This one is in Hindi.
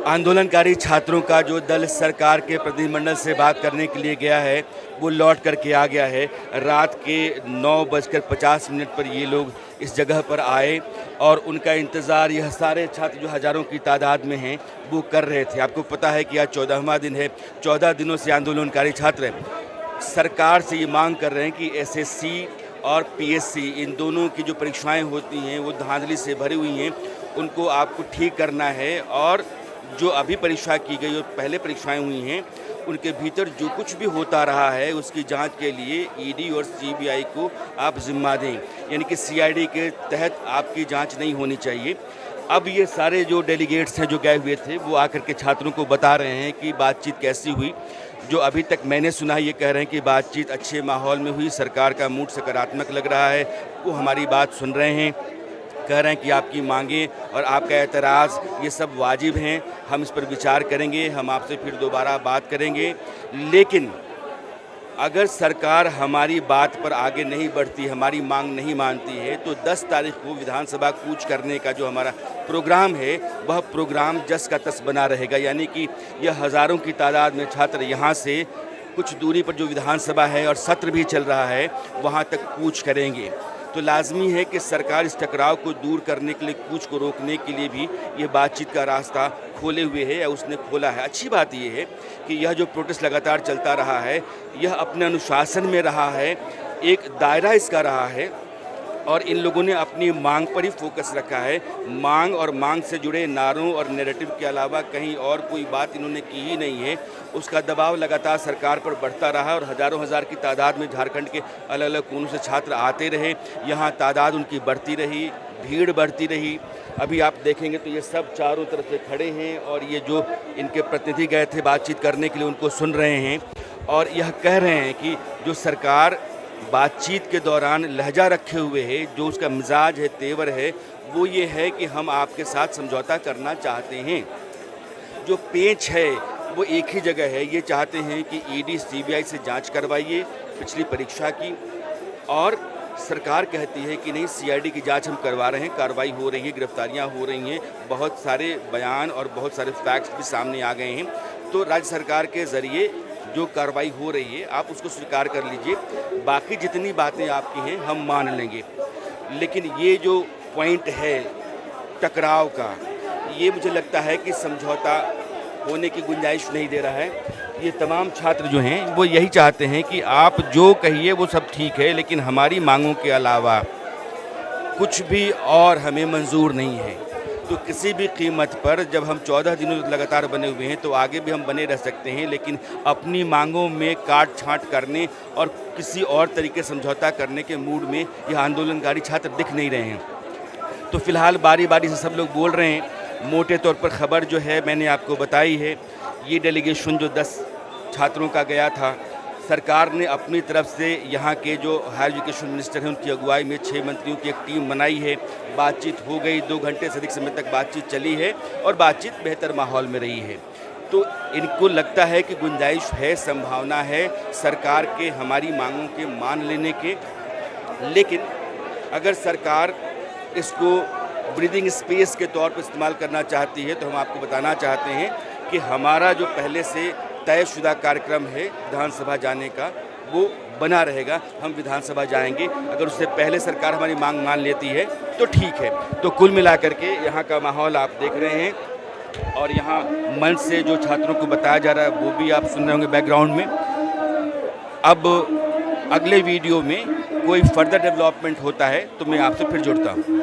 आंदोलनकारी छात्रों का जो दल सरकार के प्रतिनिधिमंडल से बात करने के लिए गया है वो लौट करके आ गया है। रात के 9:50 पर ये लोग इस जगह पर आए और उनका इंतज़ार यह सारे छात्र जो हज़ारों की तादाद में हैं वो कर रहे थे। आपको पता है कि आज 14वां दिन है। 14 दिनों से आंदोलनकारी छात्र सरकार से ये मांग कर रहे हैं कि एसएससी और पीएससी इन दोनों की जो परीक्षाएं होती हैं वो धांधली से भरी हुई हैं, उनको आपको ठीक करना है और जो अभी परीक्षा की गई और पहले परीक्षाएं हुई हैं उनके भीतर जो कुछ भी होता रहा है उसकी जांच के लिए ईडी और सीबीआई को आप जिम्मा दें, यानी कि सीआईडी के तहत आपकी जांच नहीं होनी चाहिए। अब ये सारे जो डेलीगेट्स हैं जो गए हुए थे वो आकर के छात्रों को बता रहे हैं कि बातचीत कैसी हुई। जो अभी तक मैंने सुना है ये कह रहे हैं कि बातचीत अच्छे माहौल में हुई, सरकार का मूड सकारात्मक लग रहा है, वो हमारी बात सुन रहे हैं, कह रहे हैं कि आपकी मांगें और आपका एतराज़ ये सब वाजिब हैं, हम इस पर विचार करेंगे, हम आपसे फिर दोबारा बात करेंगे। लेकिन अगर सरकार हमारी बात पर आगे नहीं बढ़ती, हमारी मांग नहीं मानती है तो 10 तारीख को विधानसभा कूच करने का जो हमारा प्रोग्राम है वह प्रोग्राम जस का तस बना रहेगा। यानी कि यह हज़ारों की तादाद में छात्र यहाँ से कुछ दूरी पर जो विधानसभा है और सत्र भी चल रहा है वहाँ तक कूच करेंगे। तो लाजमी है कि सरकार इस टकराव को दूर करने के लिए, कूच को रोकने के लिए भी ये बातचीत का रास्ता खोले हुए है या उसने खोला है। अच्छी बात ये है कि यह जो प्रोटेस्ट लगातार चलता रहा है यह अपने अनुशासन में रहा है, एक दायरा इसका रहा है और इन लोगों ने अपनी मांग पर ही फोकस रखा है। मांग और मांग से जुड़े नारों और नैरेटिव के अलावा कहीं और कोई बात इन्होंने की ही नहीं है। उसका दबाव लगातार सरकार पर बढ़ता रहा और हज़ारों हज़ार की तादाद में झारखंड के अलग अलग कोनों से छात्र आते रहे, यहाँ तादाद उनकी बढ़ती रही, भीड़ बढ़ती रही। अभी आप देखेंगे तो ये सब चारों तरफ से खड़े हैं और ये जो इनके प्रतिनिधि गए थे बातचीत करने के लिए उनको सुन रहे हैं और यह कह रहे हैं कि जो सरकार बातचीत के दौरान लहजा रखे हुए है, जो उसका मिजाज है, तेवर है, वो ये है कि हम आपके साथ समझौता करना चाहते हैं। जो पेच है वो एक ही जगह है, ये चाहते हैं कि ईडी सीबीआई से जांच करवाइए पिछली परीक्षा की और सरकार कहती है कि नहीं, सीआईडी की जांच हम करवा रहे हैं, कार्रवाई हो रही है, गिरफ्तारियां हो रही हैं, बहुत सारे बयान और बहुत सारे फैक्ट्स भी सामने आ गए हैं। तो राज्य सरकार के ज़रिए जो कार्रवाई हो रही है आप उसको स्वीकार कर लीजिए, बाकी जितनी बातें आपकी हैं हम मान लेंगे। लेकिन ये जो पॉइंट है टकराव का, ये मुझे लगता है कि समझौता होने की गुंजाइश नहीं दे रहा है। ये तमाम छात्र जो हैं वो यही चाहते हैं कि आप जो कहिए वो सब ठीक है, लेकिन हमारी मांगों के अलावा कुछ भी और हमें मंजूर नहीं है। तो किसी भी कीमत पर जब हम 14 दिनों लगातार बने हुए हैं तो आगे भी हम बने रह सकते हैं, लेकिन अपनी मांगों में काट छांट करने और किसी और तरीके समझौता करने के मूड में यह आंदोलनकारी छात्र दिख नहीं रहे हैं। तो फिलहाल बारी बारी से सब लोग बोल रहे हैं। मोटे तौर पर खबर जो है मैंने आपको बताई है। ये डेलीगेशन जो 10 छात्रों का गया था, सरकार ने अपनी तरफ से यहाँ के जो हायर एजुकेशन मिनिस्टर हैं उनकी अगुवाई में 6 मंत्रियों की एक टीम बनाई है। बातचीत हो गई, 2 घंटे से अधिक समय तक बातचीत चली है और बातचीत बेहतर माहौल में रही है। तो इनको लगता है कि गुंजाइश है, संभावना है सरकार के हमारी मांगों के मान लेने के। लेकिन अगर सरकार इसको ब्रीदिंग स्पेस के तौर पर इस्तेमाल करना चाहती है तो हम आपको बताना चाहते हैं कि हमारा जो पहले से तयशुदा कार्यक्रम है विधानसभा जाने का वो बना रहेगा। हम विधानसभा जाएंगे, अगर उससे पहले सरकार हमारी मांग मान लेती है तो ठीक है। तो कुल मिलाकर के यहाँ का माहौल आप देख रहे हैं और यहाँ मंच से जो छात्रों को बताया जा रहा है वो भी आप सुन रहे होंगे बैकग्राउंड में। अब अगले वीडियो में कोई फर्दर डेवलपमेंट होता है तो मैं आपसे फिर जुड़ता हूँ।